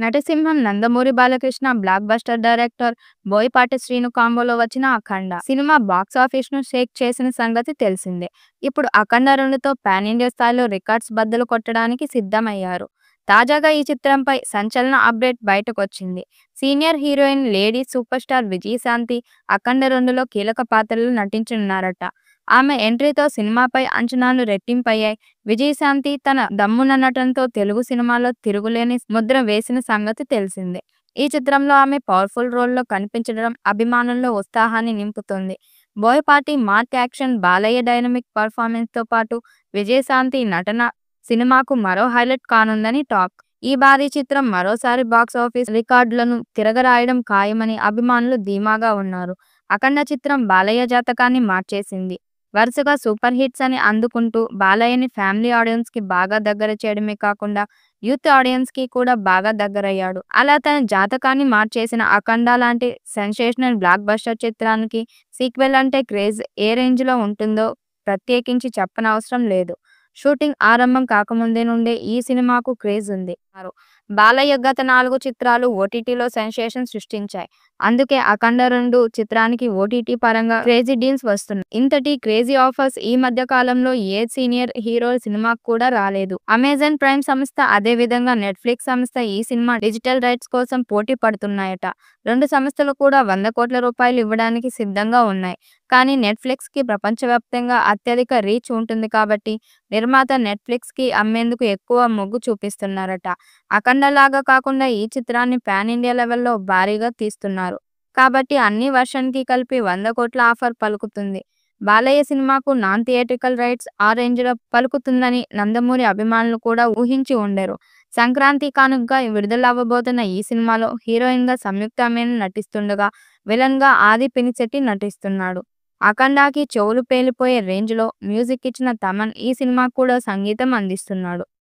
నటసింహం Nandamuri Balakrishna blockbuster director Boyapati Srinu కాంబోలో వచ్చిన Akhanda cinema box office ను షేక్ చేసిన సంగతి తెలిసిందే. ఇప్పుడు అఖండ 2తో పాన్ ఇండియా స్థాయిలో రికార్డ్స్ బద్దలు కొట్టడానికి సిద్ధమయ్యారు. తాజాగా ఈ చిత్రంపై సంచలన అప్డేట్ బయటకొచ్చింది. Senior heroine lady superstar Vijayashanti Akhanda 2లో కీలక పాత్రలో నటించనున్నారట. ఆమె ఎంట్రీతో సినిమాపై అంచనాలు రెట్టింపయ్యాయి. విజయశాంతి తన దమ్మున నటనతో తెలుగు సినిమాలో తిరుగులేని ముద్ర వేసిన సంగతి తెలిసిందే. ఈ చిత్రంలో ఆమె పవర్ఫుల్ రోల్లో కనిపించడం అభిమానుల్లో ఉత్సాహాన్ని నింపుతోంది. Boyapati mark action, Balayya dynamic పర్ఫార్మెన్స్తో పాటు విజయశాంతి నటన సినిమాకు మరో హైలైట్ కానుందని టాక్. ఈ భారీ చిత్రం మరోసారి బాక్సాఫీస్ రికార్డులను తిరగరాయడం ఖాయమని అభిమానులు ధీమాగా ఉన్నారు. అఖండ చిత్రం బాలయ్య జాతకాన్ని మార్చేసింది. వరుసగా సూపర్ హిట్స్ అని అందుకుంటూ బాలయ్యని ఫ్యామిలీ ఆడియన్స్ కి బాగా దగ్గర చేయడమే కాకుండా యూత్ ఆడియన్స్ కి కూడా బాగా దగ్గరయ్యాడు. అలా తన జాతకాన్ని మార్చేసిన అఖండ లాంటి సెన్సేషనల్ బ్లాక్ బస్టర్ చిత్రానికి సీక్వెల్ అంటే క్రేజ్ ఏ రేంజ్ లో ఉంటుందో ప్రత్యేకించి చెప్పనవసరం లేదు. షూటింగ్ ఆరంభం కాకముందే నుండే ఈ సినిమాకు క్రేజ్ ఉంది. బాలయ్య గత 4 చిత్రాలు ఓటీటీలో సెన్సేషన్ సృష్టించాయి. అందుకే అఖండ 2 చిత్రానికి ఓటీటీ పరంగా క్రేజీ డీల్స్ వస్తున్నాయి. ఇంతటి క్రేజీ ఆఫర్స్ ఈ మధ్య కాలంలో ఏ సీనియర్ హీరో సినిమాకు కూడా రాలేదు. అమెజాన్ ప్రైమ్ సంస్థ, అదే విధంగా నెట్ఫ్లిక్స్ సంస్థ ఈ సినిమా డిజిటల్ రైట్స్ కోసం పోటీ పడుతున్నాయట. 2 సంస్థలు కూడా 100 కోట్ల రూపాయలు ఇవ్వడానికి సిద్ధంగా ఉన్నాయి. కానీ నెట్ఫ్లిక్స్ కి ప్రపంచవ్యాప్తంగా అత్యధిక రీచ్ ఉంటుంది కాబట్టి నిర్మాత నెట్ఫ్లిక్స్ కి అమ్మేందుకు ఎక్కువ మొగ్గు చూపిస్తున్నారట. అఖండ లాగా కాకుండా ఈ చిత్రాన్ని పాన్ ఇండియా లెవెల్లో భారీగా తీస్తున్నారు. కాబట్టి అన్ని వర్షన్ కి కలిపి 100 కోట్ల ఆఫర్ పలుకుతుంది. బాలయ్య సినిమాకు నాన్ థియేట్రికల్ రైట్స్ ఆ రేంజ్ లో పలుకుతుందని నందమూరి అభిమానులు కూడా ఊహించి ఉండరు. సంక్రాంతి కానుకగా విడుదలవ్వబోతున్న ఈ సినిమాలో హీరోయిన్ గా సంయుక్త మీనన్ నటిస్తుండగా విలన్ గా ఆది పినిశెట్టి నటిస్తున్నాడు. అఖండాకి చెవులు పేలిపోయే రేంజ్ లో మ్యూజిక్ ఇచ్చిన తమన్ ఈ సినిమాకు కూడా సంగీతం అందిస్తున్నాడు.